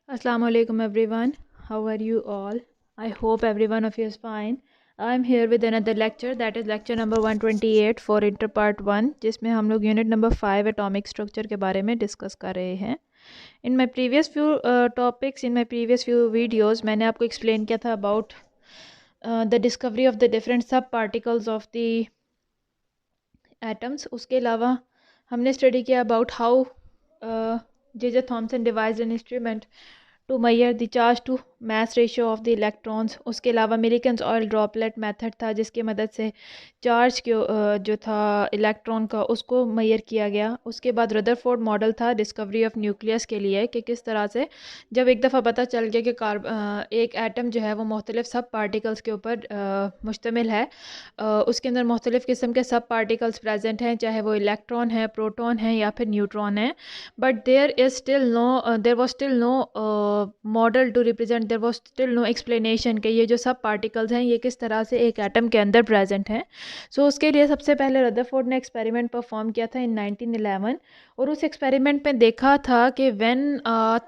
Assalamu alaikum everyone. How are you all? I hope every one of you is fine. I'm here with another lecture, that is lecture number 128 for inter part 1, जिसमें हम लोग unit number 5 atomic structure के बारे में discuss कर रहे हैं. In my previous few topics, in my previous few videos मैंने आपको एक्सप्लेन किया था about the discovery of the different sub particles of the atoms. उसके अलावा हमने स्टडी किया about how J Thomson devised an instrument to measure the charge to mass ratio of the electrons. उसके अलावा मिलिकन्स ऑयल ड्रॉपलेट मेथड था, जिसकी मदद से चार्ज के जो था इलेक्ट्रॉन का उसको मैयर किया गया. उसके बाद रदरफोर्ड मॉडल था डिस्कवरी ऑफ न्यूक्लियस के लिए, कि किस तरह से जब एक दफ़ा पता चल गया कि एक एटम जो है वो मुख्तलिफ सब पार्टिकल्स के ऊपर मुश्तमिल है, उसके अंदर मुख्तलिफ किस्म के सब पार्टिकल्स प्रेजेंट हैं, चाहे वो इलेक्ट्रॉन है, प्रोटॉन है या फिर न्यूट्रॉन है. But there was still no model to represent, there was still no explanation कि ये जो सब पार्टिकल्स हैं ये किस तरह से एक एटम के अंदर प्रेजेंट हैं. सो उसके लिए सबसे पहले रदरफोर्ड ने एक्सपेरिमेंट परफॉर्म किया था इन 1911, और उस एक्सपेरिमेंट में देखा था कि when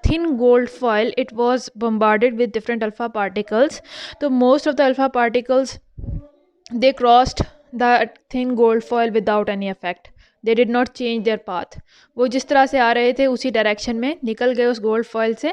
thin gold foil it was bombarded with different alpha particles, तो most of the alpha particles they crossed the thin gold foil without any effect. They did not change their path. वो जिस तरह से आ रहे थे उसी direction में निकल गए उस गोल्ड फॉयल से.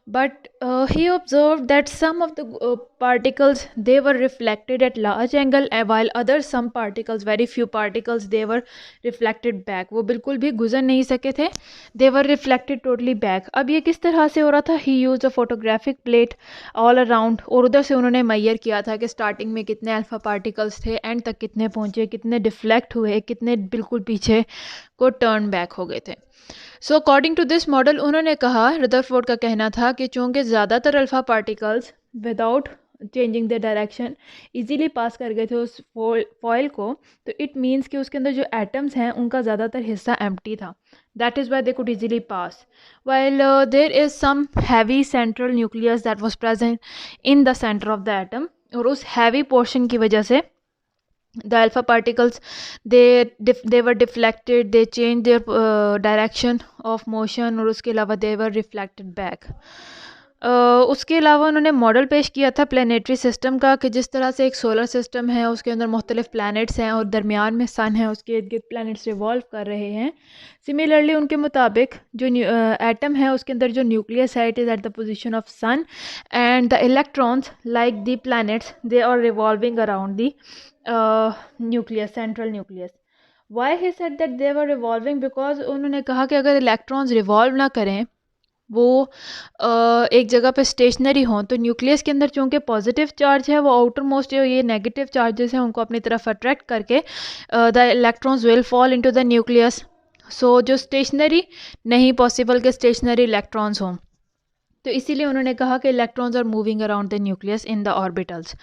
But he observe that some of the particles they were reflected at large angle, while other some particles, very few particles, they were reflected back. वो बिल्कुल भी गुजर नहीं सके थे, they were reflected totally back. अब ये किस तरह से हो रहा था? He use a photographic plate all around, और उधर से उन्होंने मैयर किया था कि स्टार्टिंग में कितने अल्फा पार्टिकल्स थे, एंड तक कितने पहुंचे, कितने डिफ्लेक्ट हुए, कितने बिल्कुल पीछे को टर्न बैक हो गए थे. So according to this model उन्होंने कहा, रदरफोर्ड का कहना था कि चूंकि ज़्यादातर alpha particles without changing the direction easily pass कर गए थे उस फॉयल को, तो इट मीन्स कि उसके अंदर जो एटम्स हैं उनका ज़्यादातर हिस्सा एम्प्टी था. That is why they could easily pass. While there is some heavy central nucleus that was present in the centre of the atom, और उस हैवी पोर्शन की वजह से the alpha particles they were deflected, they changed their direction of motion, और उसके अलावा they were reflected back. उसके अलावा उन्होंने मॉडल पेश किया था प्लानिटरी सिस्टम का, कि जिस तरह से एक सोलर सिस्टम है उसके अंदर मुख्तलिफ प्लैनेट्स हैं और दरमियान में सन है, उसके इर्द गिर्द प्लैनेट्स रिवॉल्व कर रहे हैं. सिमिलरली उनके मुताबिक जो एटम है उसके अंदर जो न्यूक्लियस है it is at the position of sun, and the electrons like the planets they are revolving around the nucleus, central nucleus. Why he said that they were revolving? Because उन्होंने कहा कि अगर electrons revolve ना करें, वो एक जगह पे स्टेशनरी हों, तो न्यूक्लियस के अंदर चूँकि पॉजिटिव चार्ज है, वो आउटर मोस्ट जो ये नेगेटिव चार्जेस हैं उनको अपनी तरफ अट्रैक्ट करके the electrons will fall into the nucleus. So जो स्टेशनरी नहीं पॉसिबल के स्टेशनरी इलेक्ट्रॉन्स हों, तो इसीलिए उन्होंने कहा कि electrons are moving around the nucleus in the orbitals.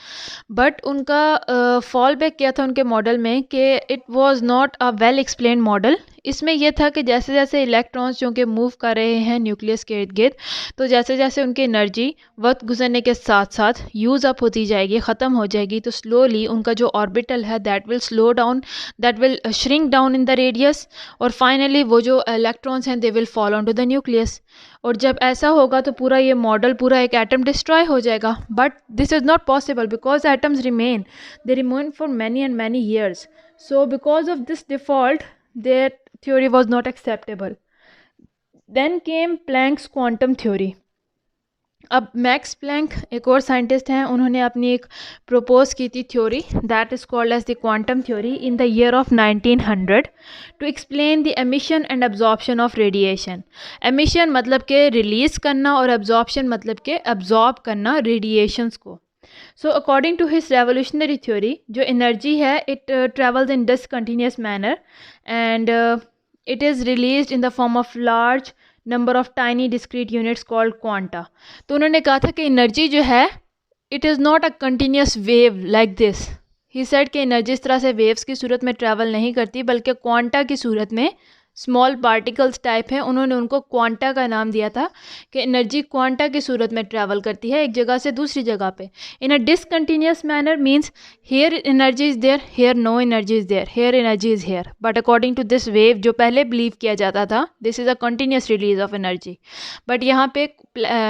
But उनका फॉल बैक किया था उनके मॉडल में कि it was not a well explain model. इसमें यह था कि जैसे जैसे इलेक्ट्रॉन्स जो कि मूव कर रहे हैं न्यूक्लियस के इर्द गिर्द, तो जैसे जैसे उनकी एनर्जी वक्त गुजरने के साथ साथ यूज़ अप होती जाएगी, ख़त्म हो जाएगी, तो स्लोली उनका जो ऑर्बिटल है that will slow down, that will shrink down in the radius, और फाइनली वो जो इलेक्ट्रॉन्स हैं they will fall on to the nucleus. और जब ऐसा होगा तो पूरा ये मॉडल, पूरा एक एटम डिस्ट्रॉय हो जाएगा. But this is not possible because atoms remain, they remain for many and many years. So because of this default their theory was not acceptable. Then came Planck's quantum theory. अब max Planck एक और scientist हैं, उन्होंने अपनी एक propose की थी theory that is called as the quantum theory in the year of 1900 to explain the emission and absorption of radiation. Emission मतलब के रिलीज़ करना, और एब्जॉर्प्शन मतलब के एब्जॉर्ब करना रेडिएशंस को. So according to his revolutionary theory, जो energy है it travels in discontinuous manner, and it is released in the form of large number of tiny discrete units called quanta. तो उन्होंने कहा था कि एनर्जी जो है it is not a continuous wave like this. He said कि energy इस तरह से वेव्स की सूरत में ट्रैवल नहीं करती, बल्कि क्वांटा की सूरत में स्मॉल पार्टिकल्स टाइप हैं, उन्होंने उनको क्वांटा का नाम दिया था कि एनर्जी क्वांटा की सूरत में ट्रैवल करती है एक जगह से दूसरी जगह पे। In a discontinuous manner means here energy is there, here no energy is there, here energy is here, but according to this wave जो पहले बिलीव किया जाता था this is a continuous release of energy, but यहाँ पे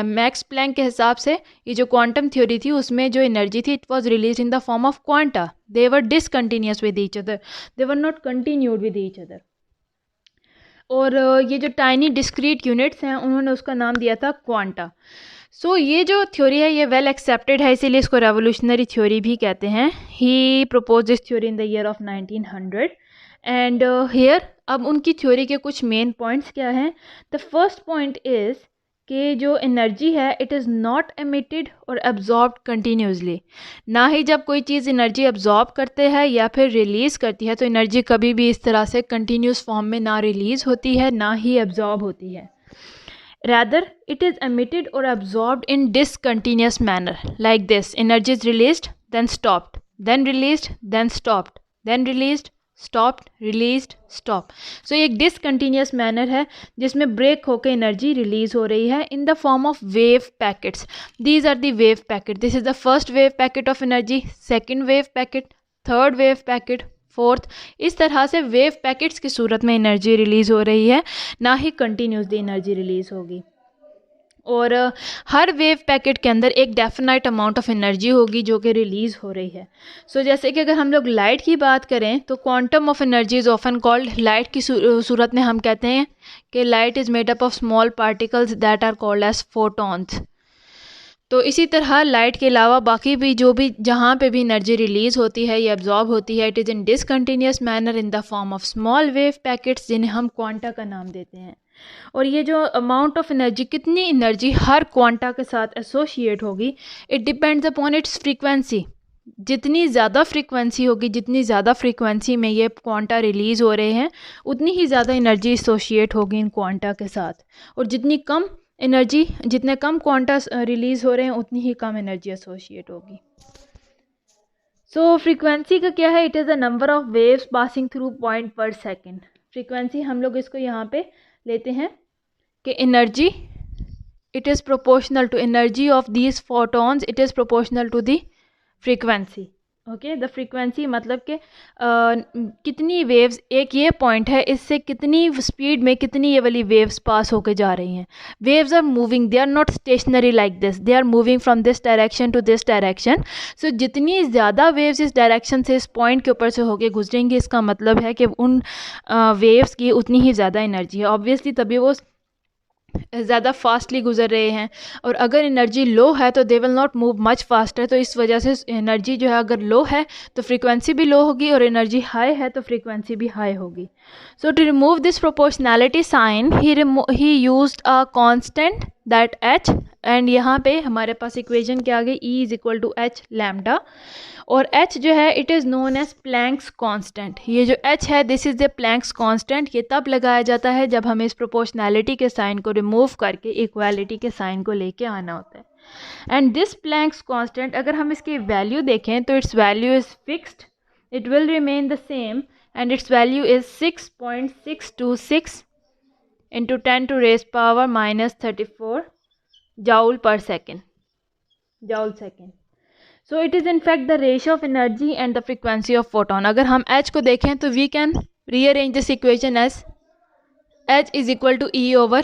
max Planck के हिसाब से ये जो क्वांटम थ्योरी थी उसमें जो एनर्जी थी it was release in the form of quanta, they were discontinuous with each other, they were not continued with each other. और ये जो टाइनी डिस्क्रीट यूनिट्स हैं उन्होंने उसका नाम दिया था क्वांटा। सो ये जो थ्योरी है ये वेल एक्सेप्टेड है, इसीलिए इसको रेवोल्यूशनरी थ्योरी भी कहते हैं। He propose this theory in the year of 1900 and here अब उनकी थ्योरी के कुछ मेन पॉइंट्स क्या हैं। द फर्स्ट पॉइंट इज़ कि जो एनर्जी है इट इज़ नॉट एमिटेड और एब्जॉर्ब्ड कंटिन्यूसली, ना ही जब कोई चीज़ एनर्जी एब्जॉर्ब करते हैं या फिर रिलीज़ करती है तो एनर्जी कभी भी इस तरह से कंटिन्यूस फॉर्म में ना रिलीज़ होती है ना ही एब्जॉर्ब होती है। Rather, it is emitted or absorbed in discontinuous manner, like this. Energy is released, then stopped, then released, then stopped, then released, stopped, released, stop. So एक discontinuous manner है जिसमें break होकर energy release हो रही है in the form of wave packets. These are the wave packet. This is the first wave packet of energy, second wave packet, third wave packet, fourth. इस तरह से wave packets की सूरत में एनर्जी रिलीज़ हो रही है, ना ही कंटिन्यूसली एनर्जी रिलीज़ होगी। और हर वेव पैकेट के अंदर एक डेफिनाइट अमाउंट ऑफ एनर्जी होगी जो कि रिलीज़ हो रही है। सो जैसे कि अगर हम लोग लाइट की बात करें तो quantum of energy is often called, light की सूरत में हम कहते हैं कि light is made up of small particles that are called as photons. तो इसी तरह लाइट के अलावा बाकी भी जो भी जहाँ पे भी एनर्जी रिलीज़ होती है या एब्जॉर्ब होती है it is in discontinuous manner in the form of small wave packets जिन्हें हम क्वांटा का नाम देते हैं। और ये जो अमाउंट ऑफ एनर्जी, कितनी एनर्जी हर क्वांटा के साथ एसोशिएट होगी, it depends upon its frequency. जितनी ज़्यादा फ्रीक्वेंसी होगी, जितनी ज़्यादा फ्रीक्वेंसी में ये क्वांटा रिलीज़ हो रहे हैं उतनी ही ज़्यादा एनर्जी एसोशिएट होगी इन क्वांटा के साथ, और जितनी कम एनर्जी, जितने कम क्वांटा रिलीज़ हो रहे हैं उतनी ही कम एनर्जी एसोशिएट होगी। सो फ्रीक्वेंसी का क्या है, it is the number of waves passing through point per second. Frequency हम लोग इसको यहाँ पे लेते हैं कि energy it is proportional to energy of these photons, it is proportional to the frequency. Okay, the frequency मतलब कि कितनी वेव्स, एक ये पॉइंट है इससे कितनी स्पीड में कितनी ये वाली वेव्स पास होके जा रही हैं। Waves are moving, they are not stationary like this, they are moving from this direction to this direction. So जितनी ज़्यादा वेव्स इस डायरेक्शन से इस पॉइंट के ऊपर से होके गुजरेंगी इसका मतलब है कि उन वेव्स की उतनी ही ज़्यादा एनर्जी है। ऑब्वियसली तभी वो ज़्यादा फास्टली गुजर रहे हैं, और अगर एनर्जी लो है तो they will not move much faster. तो इस वजह से एनर्जी जो है अगर लो है तो फ्रीक्वेंसी भी लो होगी, और एनर्जी हाई है तो फ्रीक्वेंसी भी हाई होगी। So to remove this proportionality sign he used a constant that H, and यहाँ पे हमारे पास इक्वेशन क्या आ गई, E is equal to H lambda, और H जो है it is known as Planck's constant. ये जो H है this is the Planck's constant. ये तब लगाया जाता है जब हमें इस प्रोपोर्शनैलिटी के साइन को रिमूव करके इक्वालिटी के साइन को लेके आना होता है। एंड दिस प्लैंक्स कांस्टेंट अगर हम इसकी वैल्यू देखें तो its value is fixed, it will remain the same, and its value is 6.626 into 10 to raise power -34 joule per second, joule second. So it is in fact the ratio of energy and the frequency of photon. अगर हम H को देखें तो we can rearrange this equation as H is equal to E over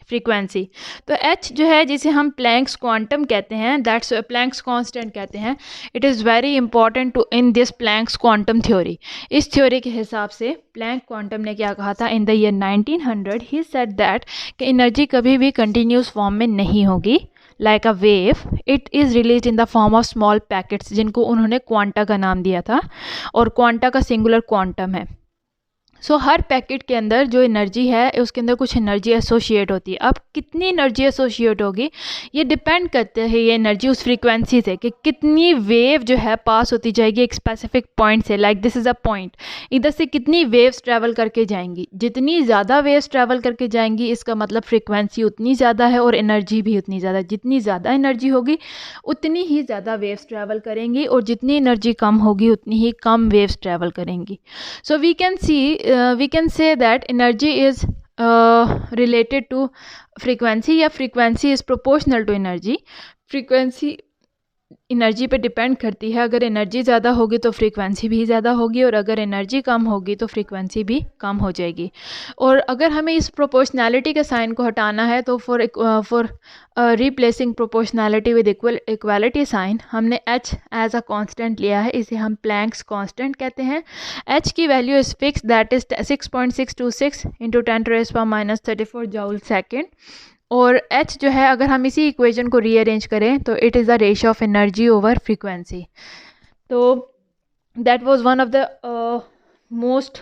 frequency. तो H जो है जिसे हम प्लैंक्स क्वांटम कहते हैं, दैट्स प्लैंक्स कांस्टेंट कहते हैं, it is very important to in this Planck's quantum theory. इस थ्योरी के हिसाब से प्लैंक क्वांटम ने क्या कहा था in the year 1900, he said that कि एनर्जी कभी भी कंटिन्यूस फॉर्म में नहीं होगी like a wave, it is release in the form of small packets जिनको उन्होंने क्वांटा का नाम दिया था, और क्वांटा का सिंगुलर क्वांटम है। सो हर पैकेट के अंदर जो एनर्जी है उसके अंदर कुछ एनर्जी एसोशिएट होती है। अब कितनी एनर्जी एसोशिएट होगी ये डिपेंड करते हैं ये एनर्जी उस फ्रीक्वेंसी से कि कितनी वेव जो है पास होती जाएगी एक स्पेसिफिक पॉइंट से, like this is a point, इधर से कितनी वेव्स ट्रैवल करके जाएंगी। जितनी ज़्यादा वेव्स ट्रैवल करके जाएंगी इसका मतलब फ्रीक्वेंसी उतनी ज़्यादा है और एनर्जी भी उतनी ज़्यादा। जितनी ज़्यादा एनर्जी होगी उतनी ही ज़्यादा वेव्स ट्रैवल करेंगी, और जितनी एनर्जी कम होगी उतनी ही कम वेव्स ट्रैवल करेंगी। So we can see we can say that energy is related to frequency, या frequency is proportional to energy. Frequency energy पे डिपेंड करती है, अगर एनर्जी ज़्यादा होगी तो फ्रीक्वेंसी भी ज़्यादा होगी, और अगर एनर्जी कम होगी तो फ्रीक्वेंसी भी कम हो जाएगी। और अगर हमें इस प्रोपोर्शनैलिटी के साइन को हटाना है तो for replacing proportionality with equality sign हमने h एज अ कांस्टेंट लिया है, इसे हम प्लैंक्स कांस्टेंट कहते हैं। h की value is fix, that is 6.626 into 10⁻34 joule second. और h जो है, अगर हम इसी इक्वेशन को रीअरेंज करें तो it is the ratio of energy over frequency. तो that was one of the most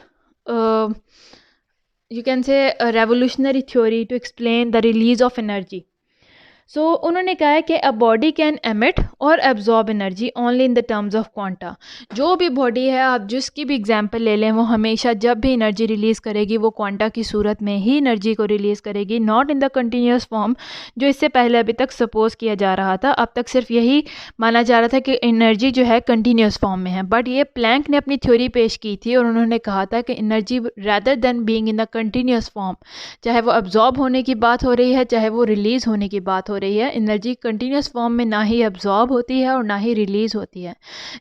you can say a revolutionary theory to explain the release of energy. सो उन्होंने कहा है कि अ बॉडी कैन एमिट और absorb energy only in the terms of quanta. जो भी body है, आप जिसकी भी एग्जांपल ले लें, वो हमेशा जब भी एनर्जी रिलीज़ करेगी वो क्वांटा की सूरत में ही एनर्जी को रिलीज़ करेगी, not in the continuous form, जो इससे पहले अभी तक सपोज किया जा रहा था। अब तक सिर्फ यही माना जा रहा था कि एनर्जी जो है कंटिन्यूस फॉर्म में है, बट ये प्लैंक ने अपनी थ्योरी पेश की थी और उन्होंने कहा था कि energy rather than being in the continuous form, चाहे वो एब्जॉर्ब होने की बात हो रही है चाहे वो रिलीज़ होने की बात हो रही है, एनर्जी कंटिन्यूस फॉर्म में ना ही एब्जॉर्ब होती है और ना ही रिलीज़ होती है।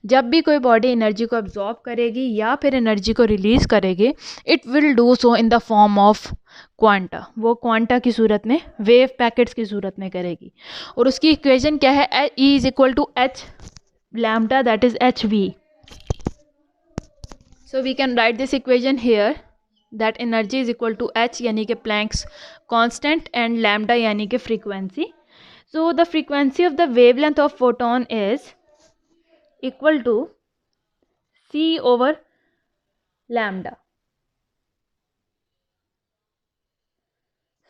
जब भी कोई बॉडी एनर्जी को एब्जॉर्ब करेगी या फिर एनर्जी को रिलीज़ करेगी, it will do so in the form of quanta. वो क्वांटा की सूरत में, वेव पैकेट्स की सूरत में करेगी। और उसकी इक्वेशन क्या है? E is equal to H lambda, that is H V. So we can write this equation here, that energy is equal to H यानी कि प्लैंक्स कांस्टेंट एंड लैम्डा यानी कि frequency. So the frequency of the wavelength of photon is equal to c over lambda.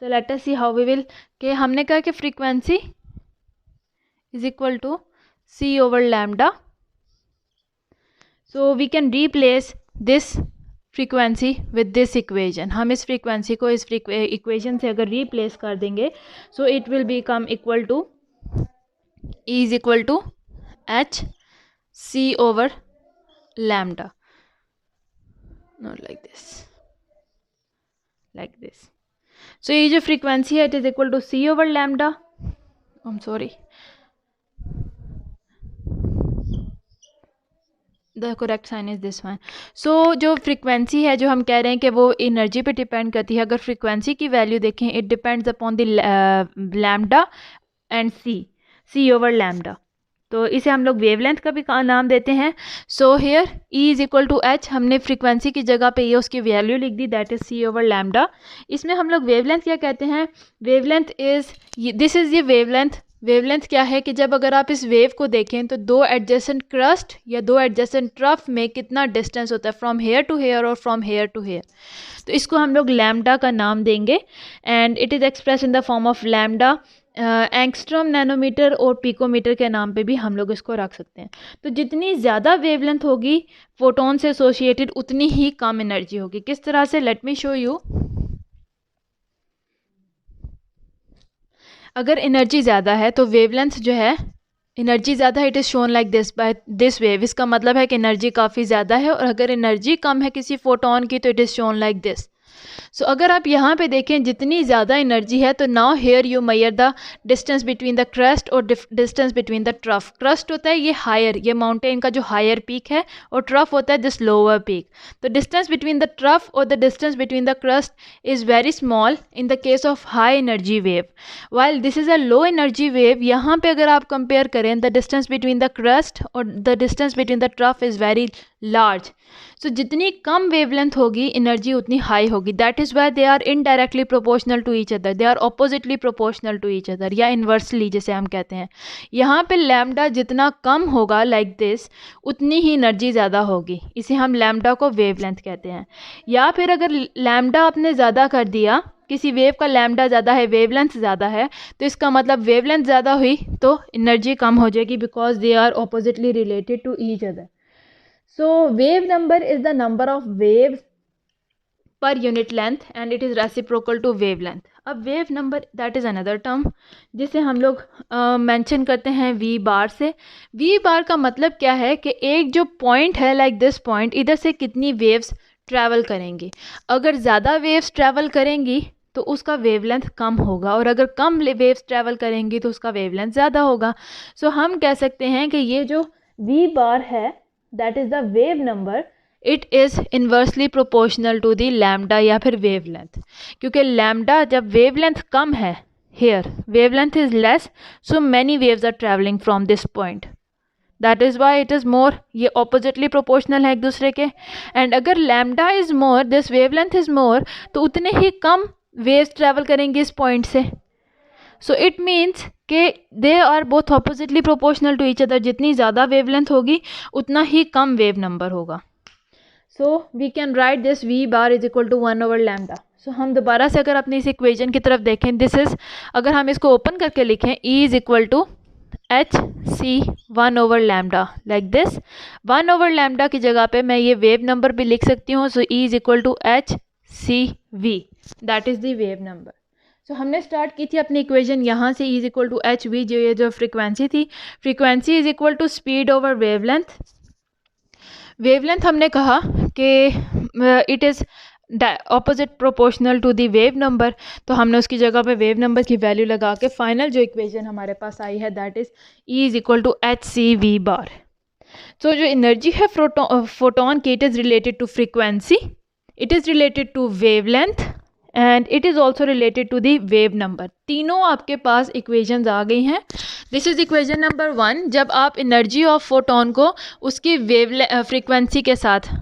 So let us see how we will, कि हमने कहा कि frequency is equal to c over lambda. So we can replace this frequency with this equation. हम इस frequency को इस equation से अगर रिप्लेस कर देंगे, so it will become equal to E is equal to H c over lambda, not like this, like this. So ये जो फ्रीक्वेंसी है it is equal to c over lambda, I am sorry, the correct sign is this one. So जो frequency है, जो हम कह रहे हैं कि वो एनर्जी पे डिपेंड करती है, अगर फ्रीक्वेंसी की वैल्यू देखें, it depends upon the lambda and c over lambda. तो इसे हम लोग वेवलेंथ का भी नाम देते हैं। So here E is equal to H, हमने फ्रीक्वेंसी की जगह पे ये उसकी वैल्यू लिख दी, that is c over lambda. इसमें हम लोग वेवलेंथ क्या कहते हैं? वेवलेंथ इज, दिस इज ये वेवलेंथ। वेवलेंथ क्या है कि जब अगर आप इस वेव को देखें तो दो एडजेसेंट क्रस्ट या दो एडजेसेंट ट्रफ में कितना डिस्टेंस होता है, फ्रॉम हेयर टू हेयर और फ्रॉम हेयर टू हेयर, तो इसको हम लोग लैम्डा का नाम देंगे। And it is express in the form of lambda. Angstrom, nanometre और पिकोमीटर के नाम पे भी हम लोग इसको रख सकते हैं। तो जितनी ज़्यादा वेवलेंथ होगी फोटोन से एसोसिएटेड, उतनी ही कम एनर्जी होगी। किस तरह से? Let me show you. अगर एनर्जी ज़्यादा है तो वेवलेंथ जो है, एनर्जी ज़्यादा है, it is shown like this by this wave, इसका मतलब है कि एनर्जी काफ़ी ज़्यादा है। और अगर एनर्जी कम है किसी फोटोन की तो it is shown like this. So अगर आप यहाँ पे देखें, जितनी ज़्यादा एनर्जी है, तो now here you measure the distance between the crust और distance between the trough. Crust होता है ये हायर, ये माउंटेन का जो हायर पीक है, और ट्रफ होता है दिस लोअर पीक। तो डिस्टेंस बिटवीन द ट्रफ और the distance between the crust is very small in the case of high energy wave, while this is a low energy wave. यहाँ पे अगर आप कंपेयर करें, the distance between the crust और the distance between the trough is very large. So जितनी कम wavelength होगी, energy उतनी हाई होगी। That is why they are indirectly proportional to each other, they are oppositely proportional to each other, या inversely जैसे हम कहते हैं। यहाँ पे लैम्डा जितना कम होगा लाइक दिस, उतनी ही एनर्जी ज़्यादा होगी, इसे हम लैम्डा को वेवलेंथ कहते हैं। या फिर अगर लैम्डा आपने ज़्यादा कर दिया, किसी वेव का लैम्डा ज़्यादा है, वेवलेंथ ज़्यादा है, तो इसका मतलब वेवलेंथ ज़्यादा हुई तो एनर्जी कम हो जाएगी, because they are oppositely related to each other. So wave number is the number of waves per unit length and it is reciprocal to wavelength. अब wave number that is another term जिसे हम लोग mention करते हैं v बार से। v बार का मतलब क्या है कि एक जो पॉइंट है, लाइक दिस पॉइंट, इधर से कितनी वेव्स ट्रैवल करेंगी। अगर ज़्यादा वेव्स ट्रैवल करेंगी तो उसका वेवलेंथ कम होगा, और अगर कम वेव्स ट्रैवल करेंगी तो उसका वेवलेंथ ज़्यादा होगा। सो हम कह सकते हैं कि ये जो v बार है that is the wave number, it is inversely proportional to the lambda या फिर वेवलेंथ, क्योंकि लैम्डा जब वेवलेंथ कम है, here wavelength is less, so many waves are travelling from this point, that is why it is more. ये oppositely proportional है एक दूसरे के। एंड अगर lambda is more, this wavelength is more, तो उतने ही कम वेव्स ट्रैवल करेंगे इस पॉइंट से। सो इट मीन्स कि they are both oppositely proportional to each other. जितनी ज़्यादा वेवलेंथ होगी उतना ही कम वेव नंबर होगा। So we can write this v bar is equal to 1/λ। So हम दोबारा से अगर अपनी इस इक्वेशन की तरफ देखें, दिस इज़, अगर हम इसको ओपन करके लिखें, e is equal to H C 1/λ, like this. 1/λ की जगह पे मैं ये वेव नंबर भी लिख सकती हूँ। So e is equal to H C V, that is the wave number. So हमने स्टार्ट की थी अपनी इक्वेशन यहाँ से, e is equal to H V, जो ये जो फ्रीक्वेंसी थी, frequency is equal to speed over wavelength. Wavelength हमने कहा कि it is opposite proportional to the wave number, तो हमने उसकी जगह पे वेव नंबर की वैल्यू लगा के फाइनल जो इक्वेशन हमारे पास आई है that is E is equal to H C V bar. So जो एनर्जी है फोटोन की, it is related to frequency, it is related to wavelength and it is also related to the wave number. तीनों आपके पास equations आ गई हैं। This is equation number 1, जब आप energy of photon को उसकी फ्रीक्वेंसी के साथ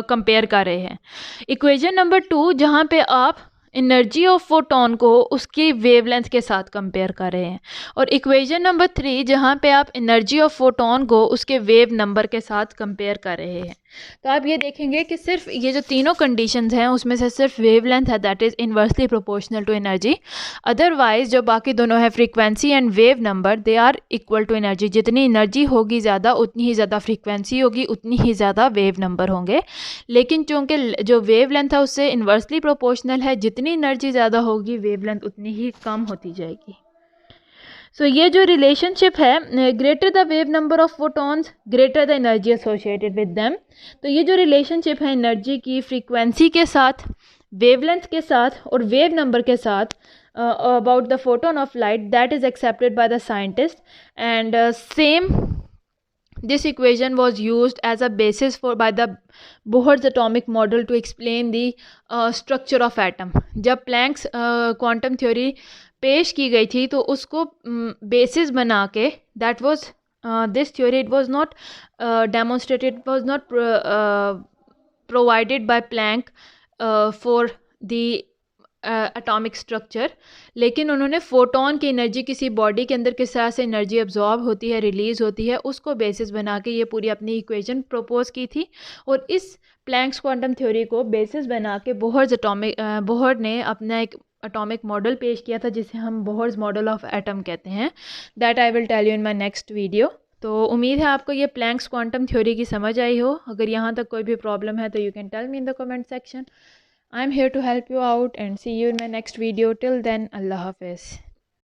कंपेयर कर रहे हैं। इक्वेशन नंबर 2, जहाँ पे आप एनर्जी ऑफ फोटोन को उसकी वेवलेंथ के साथ कंपेयर कर रहे हैं। और इक्वेशन नंबर 3, जहाँ पे आप एनर्जी ऑफ फोटोन को उसके वेव नंबर के साथ कंपेयर कर रहे हैं। तो आप ये देखेंगे कि सिर्फ ये जो तीनों कंडीशंस हैं उसमें से सिर्फ वेवलेंथ है that is inversely proportional to energy. Otherwise जो बाकी दोनों है frequency and wave number, they are equal to energy. जितनी एनर्जी होगी ज़्यादा, उतनी ही ज़्यादा फ्रीक्वेंसी होगी, उतनी ही ज़्यादा वेव नंबर होंगे। लेकिन चूँकि जो वेव लेंथ है उससे इन्वर्सली प्रोपोर्शनल है, जितनी एनर्जी ज़्यादा होगी वेव लेंथ उतनी ही कम होती जाएगी। सो ये जो रिलेशनशिप है, greater the wave number of photons greater the energy associated with them. तो ये जो रिलेशनशिप है एनर्जी की फ्रीक्वेंसी के साथ, वेवलेंथ के साथ और वेव नंबर के साथ about the photon of light, that is accepted by the scientist and same this equation was used as a basis for by the Bohr's atomic model to explain the structure of atom। जब Planck's quantum theory पेश की गई थी तो उसको basis बना के, that was this theory, it was not demonstrated, it was not provided by Planck for the atomic structure, लेकिन उन्होंने फोटोन की एनर्जी किसी बॉडी के अंदर किस तरह से एनर्जी अब्जॉर्ब होती है, रिलीज़ होती है, उसको बेसिस बना के ये पूरी अपनी इक्वेशन प्रपोज की थी। और इस प्लैंक्स क्वांटम थ्योरी को बेसिस बना के बोहर ने अपना एक एटॉमिक मॉडल पेश किया था जिसे हम बोहर्स मॉडल ऑफ एटम कहते हैं। That I will tell you in my next video. तो उम्मीद है आपको ये प्लैंक्स क्वांटम थ्योरी की समझ आई हो। अगर यहाँ तक कोई भी प्रॉब्लम है तो you can tell me in the comment section. I'm here to help you out and see you in my next video. Till then, Allah Hafiz.